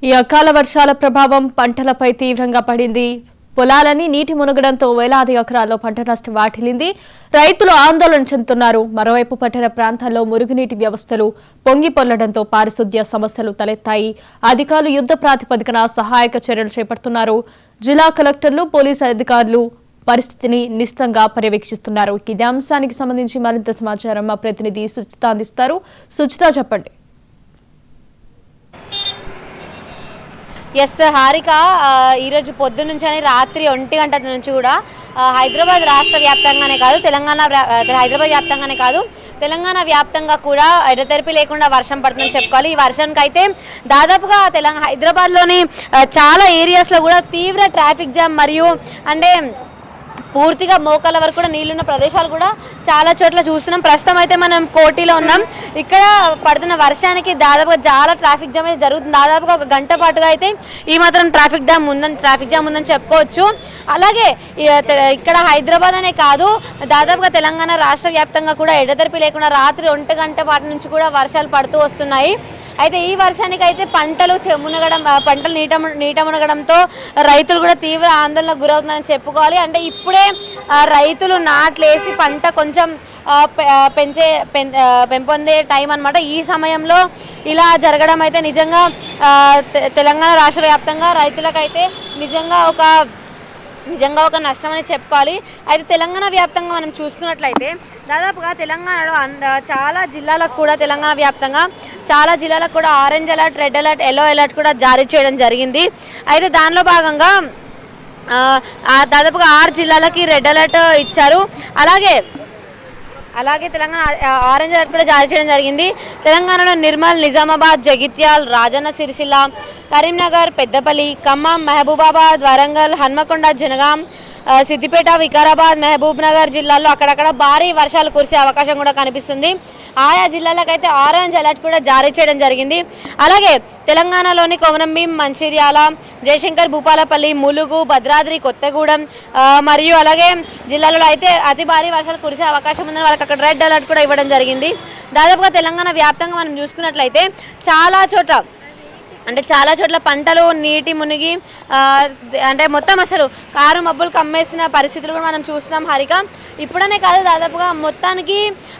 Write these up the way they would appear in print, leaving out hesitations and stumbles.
ఈ అకాల వర్షాల ప్రభావం పంటలపై తీవ్రంగా పడింది. పొలాలని నీటి మునగడంతో వేలాది ఎకరాల్లో పంట నష్టం వాటిల్లింది. రైతులు ఆందోళన చెందుతున్నారు. మరోవైపు పట్టణ ప్రాంతాల్లో మురుగునీటి వ్యవస్థలు పొంగి పొర్లడంతో పారిశుద్ధ్య సమస్యలు తలెత్తాయి. అధికారులు యుద్ధ ప్రాతిపదికన సహాయక చర్యలు చేపడుతున్నారు. జిల్లా కలెక్టర్లు, పోలీసు అధికారులు పరిస్థితిని నిశితంగా పర్యవేక్షిస్తున్నారు. ఇదే అంశానికి సంబంధించి మరింత సమాచారం మా ప్రతినిధి సుచిత అందిస్తారు. సుచిత, చెప్పండి. ఎస్ హారిక, ఈరోజు పొద్దున్న నుంచి రాత్రి 1 గంట నుంచి కూడా హైదరాబాద్ రాష్ట్ర వ్యాప్తంగానే కాదు, హైదరాబాద్ వ్యాప్తంగానే కాదు తెలంగాణ వ్యాప్తంగా కూడా ఎడతెరిపి లేకుండా వర్షం పడుతుందని చెప్పుకోవాలి. ఈ వర్షానికి అయితే దాదాపుగా హైదరాబాద్లోని చాలా ఏరియాస్లో కూడా తీవ్ర ట్రాఫిక్ జామ్ మరియు అంటే పూర్తిగా మోకాళ్ళ వరకు కూడా నీళ్ళున్న ప్రదేశాలు కూడా చాలా చోట్ల చూస్తున్నాం. ప్రస్తుతం అయితే మనం కోటిలో ఉన్నాం. ఇక్కడ పడుతున్న వర్షానికి దాదాపుగా చాలా ట్రాఫిక్ జామ్ అయితే జరుగుతుంది. దాదాపుగా 1 గంట పాటుగా అయితే ఈ మాత్రం ట్రాఫిక్ జామ్ ఉందని చెప్పుకోవచ్చు. అలాగే ఇక్కడ హైదరాబాద్ అనే కాదు, దాదాపుగా తెలంగాణ రాష్ట్ర వ్యాప్తంగా కూడా ఎడతెరిపి లేకుండా రాత్రి 1 గంట పాటు నుంచి కూడా వర్షాలు పడుతూ వస్తున్నాయి. అయితే ఈ వర్షానికి అయితే పంటలు నీట మునగడంతో రైతులు కూడా తీవ్ర ఆందోళనకు గురవుతుందని చెప్పుకోవాలి. అంటే ఇప్పుడే రైతులు నాట్లేసి పంట కొంచెం పెంపొందే టైం అనమాట. ఈ సమయంలో ఇలా జరగడం అయితే నిజంగా తెలంగాణ రాష్ట్ర వ్యాప్తంగా రైతులకైతే నిజంగా ఒక నష్టం అని చెప్పుకోవాలి. అయితే తెలంగాణ వ్యాప్తంగా మనం చూసుకున్నట్లయితే దాదాపుగా తెలంగాణలో చాలా జిల్లాలకు కూడా చాలా జిల్లాలకు కూడా orange alert, red alert, yellow alert కూడా జారీ చేయడం జరిగింది. అయితే దానిలో భాగంగా దాదాపుగా 6 జిల్లాలకి రెడ్ అలర్ట్ ఇచ్చారు. అలాగే తెలంగాణ ఆరెంజ్ అలర్ట్ కూడా జారీ చేయడం జరిగింది. తెలంగాణలో నిర్మల్, నిజామాబాద్, జగిత్యాల్, రాజన్న సిరిసిల్ల, కరీంనగర్, పెద్దపల్లి, ఖమ్మం, మహబూబాబాద్, వరంగల్, హన్మకొండ, జనగాం, సిద్దిపేట, వికారాబాద్, మహబూబ్ నగర్ జిల్లాల్లో అక్కడక్కడ భారీ వర్షాలు కురిసే అవకాశం కూడా కనిపిస్తుంది. ఆయా జిల్లాలకైతే ఆరెంజ్ అలర్ట్ కూడా జారీ చేయడం జరిగింది. అలాగే తెలంగాణలోని కొమరంభీం, మంచిర్యాల, జయశంకర్, భూపాలపల్లి, ములుగు, భద్రాద్రి, కొత్తగూడెం మరియు అలాగే జిల్లాలలో అయితే అతి భారీ వర్షాలు కురిసే అవకాశం ఉందని వాళ్ళకి అక్కడ రెడ్ అలర్ట్ కూడా ఇవ్వడం జరిగింది. దాదాపుగా తెలంగాణ వ్యాప్తంగా మనం చూసుకున్నట్లయితే చాలా చోట్ల పంటలు నీటి మునిగి అంటే మొత్తం అసలు కారు మబ్బులు కమ్మేసిన పరిస్థితులు కూడా మనం చూస్తున్నాం హారిక. ఇప్పుడనే కాదు, దాదాపుగా మొత్తానికి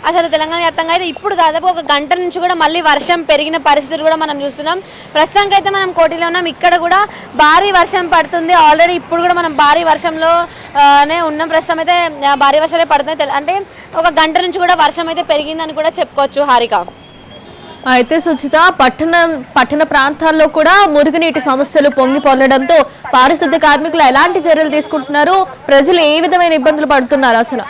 అసలు తెలంగాణ వ్యాప్తంగా అయితే ఇప్పుడు దాదాపు 1 గంట నుంచి కూడా మళ్ళీ వర్షం పెరిగిన పరిస్థితులు కూడా మనం చూస్తున్నాం. ప్రస్తుతానికి అయితే మనం కోటిలో ఉన్నాం. ఇక్కడ కూడా భారీ వర్షం పడుతుంది. ఆల్రెడీ ఇప్పుడు కూడా మనం భారీ వర్షంలోనే ఉన్నాం. ప్రస్తుతం అయితే భారీ వర్షాలే పడుతున్నాయి. అంటే 1 గంట నుంచి కూడా వర్షం అయితే పెరిగిందని కూడా చెప్పుకోవచ్చు హారిక. అయితే సుచిత, పట్టణ ప్రాంతాల్లో కూడా మురుగునీటి సమస్యలు పొంగి పొర్లడంతో పారిశుద్ధ్య కార్మికులు ఎలాంటి చర్యలు తీసుకుంటున్నారు? ప్రజలు ఏ విధమైన ఇబ్బందులు పడుతున్నారు అసలు?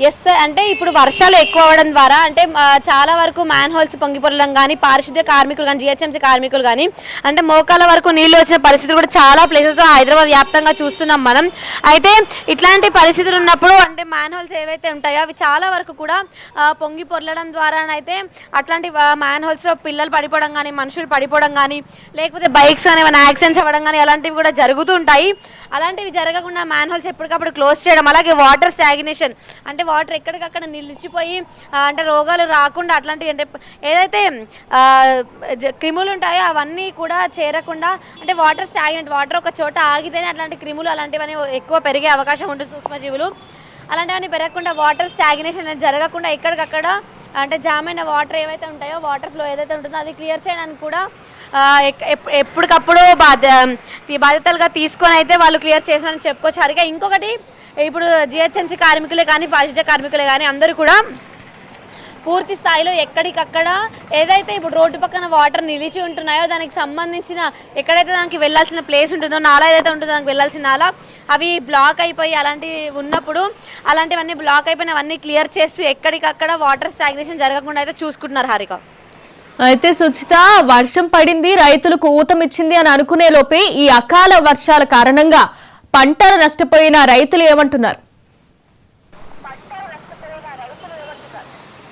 ఎస్, అంటే ఇప్పుడు వర్షాలు ఎక్కువ అవ్వడం ద్వారా అంటే చాలా వరకు మ్యాన్ హోల్స్ పొంగిపొరడం కానీ, పారిశుద్ధ్య కార్మికులు కానీ, జిహెచ్ఎంసీ కార్మికులు కానీ అంటే మోకాల వరకు నీళ్లు వచ్చిన పరిస్థితులు కూడా చాలా ప్లేసెస్లో హైదరాబాద్ వ్యాప్తంగా చూస్తున్నాం మనం. అయితే ఇట్లాంటి పరిస్థితులు ఉన్నప్పుడు అంటే మ్యాన్ హోల్స్ ఏవైతే ఉంటాయో అవి చాలా వరకు కూడా పొంగి పొరలడం ద్వారానైతే అట్లాంటి మ్యాన్ హోల్స్లో పిల్లలు పడిపోవడం కానీ, మనుషులు పడిపోవడం కానీ, లేకపోతే బైక్స్ కానీ ఏమైనా యాక్సిడెంట్స్ అవ్వడం కానీ అలాంటివి కూడా జరుగుతూ ఉంటాయి. అలాంటివి జరగకుండా మ్యాన్ హోల్స్ ఎప్పటికప్పుడు క్లోజ్ చేయడం, అలాగే వాటర్ స్టాగ్నేషన్ అంటే వాటర్ ఎక్కడికక్కడ నిలిచిపోయి అంటే రోగాలు రాకుండా అట్లాంటివి అంటే ఏదైతే క్రిములు ఉంటాయో అవన్నీ కూడా చేరకుండా అంటే వాటర్ స్టాగ్నెంట్, వాటర్ ఒక చోట ఆగితేనే అట్లాంటి క్రిములు అలాంటివన్నీ ఎక్కువ పెరిగే అవకాశం ఉంటుంది. సూక్ష్మజీవులు అలాంటివన్నీ పెరగకుండా వాటర్ స్టాగ్నేషన్ అనేది జరగకుండా ఎక్కడికక్కడ అంటే జామ్ అయిన వాటర్ ఏవైతే ఉంటాయో వాటర్ ఫ్లో ఏదైతే ఉంటుందో అది క్లియర్ చేయడానికి కూడా ఎప్పటికప్పుడు బాధ్యతలుగా తీసుకొని అయితే వాళ్ళు క్లియర్ చేశారని చెప్పుకోవచ్చు. సరిగా ఇంకొకటి, ఇప్పుడు జిహెచ్ఎంసీ కార్మికులే కానీ, పారిశుద్ధ్య కార్మికులే కానీ అందరూ కూడా పూర్తి స్థాయిలో ఎక్కడికక్కడ ఏదైతే ఇప్పుడు రోడ్డు పక్కన వాటర్ నిలిచి ఉంటున్నాయో దానికి సంబంధించిన ఎక్కడైతే దానికి వెళ్ళాల్సిన ప్లేస్ ఉంటుందో, నాలా ఏదైతే ఉంటుందో దానికి వెళ్ళాల్సిన నాలా అవి బ్లాక్ అయిపోయి అలాంటివి ఉన్నప్పుడు అలాంటివన్నీ బ్లాక్ అయిపోయినవన్నీ క్లియర్ చేస్తూ ఎక్కడికక్కడ వాటర్ స్టాగ్నేషన్ జరగకుండా అయితే చూసుకుంటున్నారు హారిక. అయితే సుచిత, వర్షం పడింది, రైతులకు ఊతమిచ్చింది అని అనుకునే లోపే ఈ అకాల వర్షాల కారణంగా పంటలు నష్టపోయిన రైతులు ఏమంటున్నారు?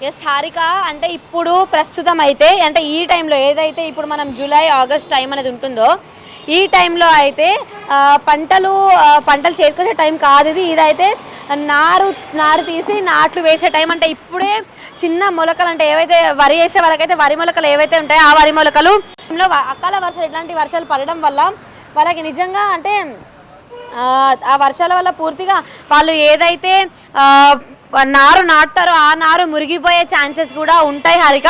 ఎస్ హారిక, అంటే ఇప్పుడు ప్రస్తుతం అయితే అంటే ఈ టైంలో ఏదైతే ఇప్పుడు మనం జూలై, ఆగస్ట్ టైం అనేది ఉంటుందో ఈ టైంలో అయితే పంటలు చేరుకునే టైం కాదు ఇది. ఇదైతే నారు తీసి నాట్లు వేసే టైం. అంటే ఇప్పుడే చిన్న మొలకలు అంటే ఏవైతే వరి వేసే వాళ్ళకైతే వరి మొలకలు ఏవైతే ఉంటాయో ఆ వరి మొలకలు అకాల వర్షాలు ఇట్లాంటి వర్షాలు పడడం వల్ల వాళ్ళకి నిజంగా అంటే ఆ వర్షాల వల్ల పూర్తిగా వాళ్ళు ఏదైతే నారు నాటుతారో ఆ నారు మురిగిపోయే ఛాన్సెస్ కూడా ఉంటాయి హారిక.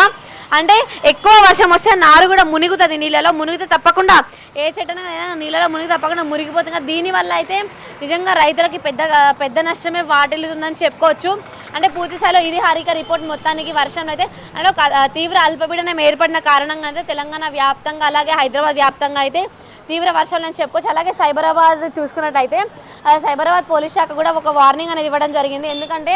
అంటే ఎక్కువ వర్షం వస్తే నారు కూడా మునుగుతుంది, నీళ్ళలో మునిగితే తప్పకుండా ఏ చెట్టైనా నీళ్ళలో మునిగి తప్పకుండా మురిగిపోతుంది. దీనివల్ల అయితే నిజంగా రైతులకి పెద్ద నష్టమే వాటిల్లుతుందని చెప్పుకోవచ్చు. అంటే పూర్తి స్థాయిలో ఇది హారిక రిపోర్ట్. మొత్తానికి వర్షం అయితే అంటే తీవ్ర అల్పపీడనం ఏర్పడిన కారణంగా అయితే తెలంగాణ వ్యాప్తంగా అలాగే హైదరాబాద్ వ్యాప్తంగా అయితే తీవ్ర వర్షాలు అని చెప్పుకోవచ్చు. అలాగే సైబరాబాద్ చూసుకున్నట్టయితే సైబరాబాద్ పోలీస్ శాఖ కూడా ఒక వార్నింగ్ అనేది ఇవ్వడం జరిగింది. ఎందుకంటే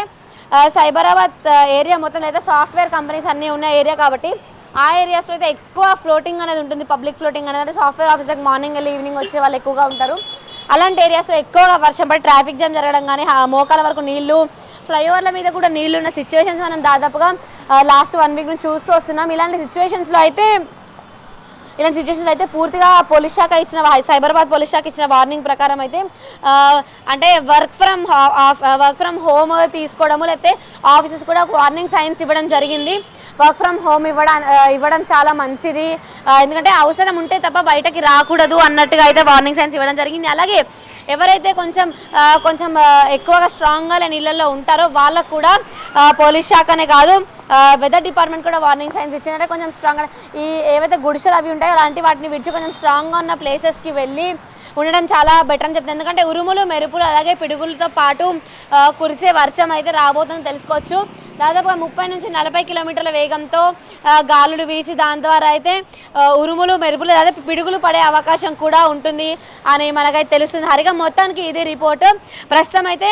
సైబరాబాద్ ఏరియా మొత్తం అయితే సాఫ్ట్వేర్ కంపెనీస్ అన్నీ ఉన్న ఏరియా కాబట్టి ఆ ఏరియాస్లో అయితే ఎక్కువ ఫ్లోటింగ్ అనేది ఉంటుంది. పబ్లిక్ ఫ్లోటింగ్ అనేది అంటే సాఫ్ట్వేర్ ఆఫీస్కి మార్నింగ్ వెళ్ళి ఈవినింగ్ వచ్చే వాళ్ళు ఎక్కువగా ఉంటారు. అలాంటి ఏరియాస్లో ఎక్కువగా వర్షం పడి ట్రాఫిక్ జామ్ జరగడం కానీ మోకాల వరకు నీళ్లు, ఫ్లైఓవర్ల మీద కూడా నీళ్లు ఉన్న సిచ్యువేషన్స్ మనం దాదాపుగా లాస్ట్ 1 వీక్ నుంచి చూస్తూ వస్తున్నాం. ఇలాంటి సిచ్యువేషన్స్లో అయితే పూర్తిగా పోలీస్ శాఖ ఇచ్చిన సైబరాబాద్ పోలీస్ శాఖ ఇచ్చిన వార్నింగ్ ప్రకారం అయితే అంటే వర్క్ ఫ్రమ్ హోమ్ తీసుకోవడము లేకపోతే ఆఫీసెస్ కూడా వార్నింగ్ సైన్స్ ఇవ్వడం జరిగింది. వర్క్ ఫ్రమ్ హోమ్ ఇవ్వడం చాలా మంచిది, ఎందుకంటే అవసరం ఉంటే తప్ప బయటకి రాకూడదు అన్నట్టుగా అయితే వార్నింగ్ సైన్స్ ఇవ్వడం జరిగింది. అలాగే ఎవరైతే కొంచెం ఎక్కువగా స్ట్రాంగ్గా లేని ఇళ్లలో ఉంటారో వాళ్ళకు కూడా పోలీస్ శాఖనే కాదు వెదర్ డిపార్ట్మెంట్ కూడా వార్నింగ్ సైన్స్ ఇచ్చిందంటే కొంచెం స్ట్రాంగ్గా ఈ ఏవైతే గుడిసెలు అవి ఉంటాయో అలాంటి వాటిని విడిచి కొంచెం స్ట్రాంగ్గా ఉన్న ప్లేసెస్కి వెళ్ళి ఉండడం చాలా బెటర్ అని చెప్తుంది. ఎందుకంటే ఉరుములు మెరుపులు అలాగే పిడుగులతో పాటు కురిసే వర్షం అయితే రాబోతుందని తెలుసుకోవచ్చు. దాదాపుగా 30 నుంచి 40 కిలోమీటర్ల వేగంతో గాలులు వీచి దాని ద్వారా అయితే ఉరుములు మెరుపులు దాదాపు పిడుగులు పడే అవకాశం కూడా ఉంటుంది అని మనకైతే తెలుస్తుంది. హరిగా మొత్తానికి ఇది రిపోర్టు. ప్రస్తుతం అయితే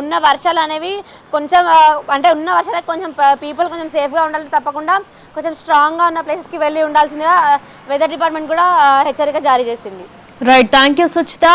ఉన్న వర్షాలు అనేవి కొంచెం అంటే ఉన్న వర్షాలకు కొంచెం పీపుల్ కొంచెం సేఫ్గా ఉండాలి, తప్పకుండా కొంచెం స్ట్రాంగ్గా ఉన్న ప్లేసెస్కి వెళ్ళి ఉండాల్సిందిగా వెదర్ డిపార్ట్మెంట్ కూడా హెచ్చరిక జారీ చేసింది. Right, thank you Suchitha.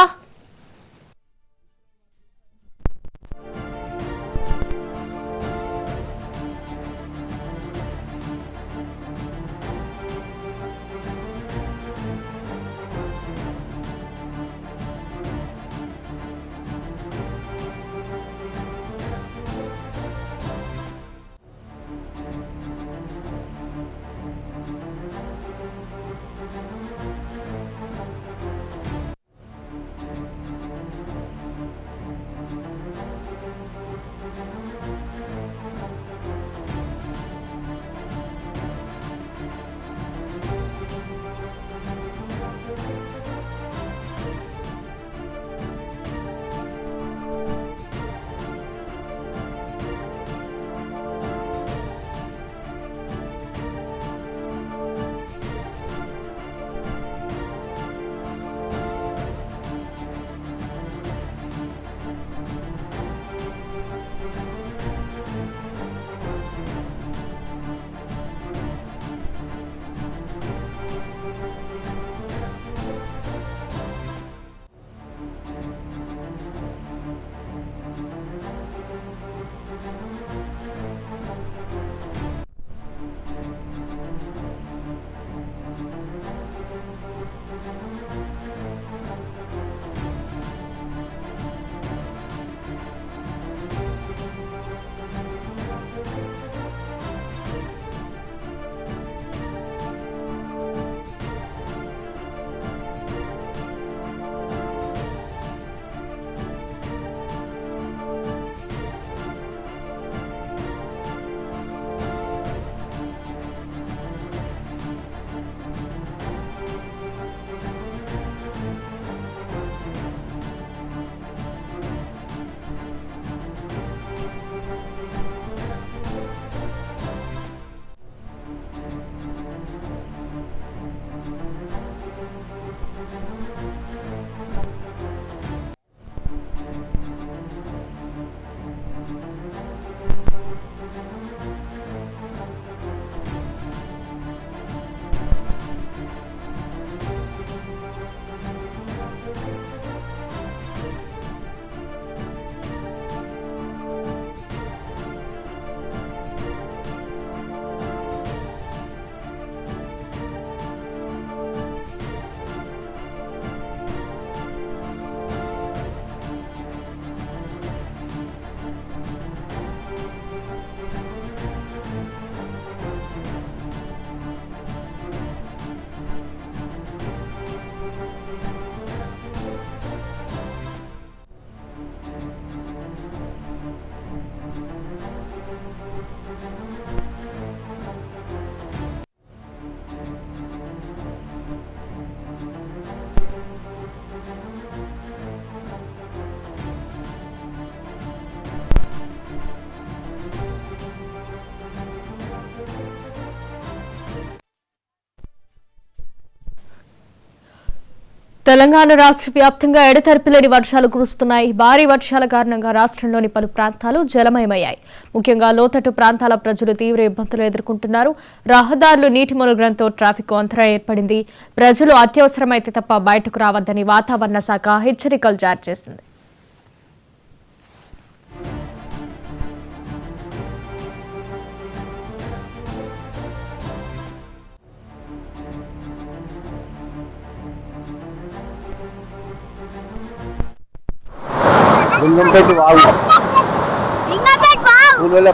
Telangana రాష్ట్ర వ్యాప్తంగా ఎడతెరిపిలేని వర్షాలు కురుస్తున్నాయి. భారీ వర్షాల కారణంగా రాష్ట్రంలోని పలు ప్రాంతాలు జలమయమయ్యాయి. ముఖ్యంగా లోతట్టు ప్రాంతాల ప్రజలు తీవ్ర ఇబ్బందులు ఎదుర్కొంటున్నారు. రహదారులు నీటి మునగడంతో ట్రాఫిక్ అంతరాయం ఏర్పడింది. ప్రజలు అత్యవసరమైతే తప్ప బయటకు రావద్దని వాతావరణ శాఖ హెచ్చరికలు జారీ చేసింది.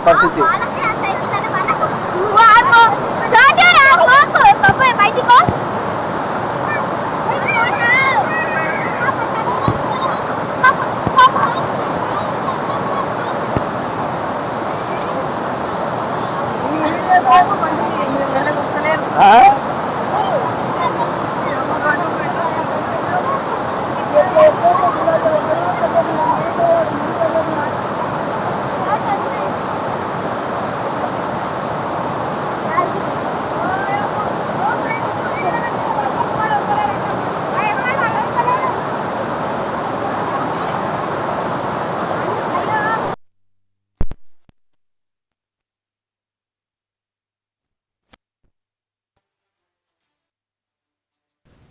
పరిస్థితి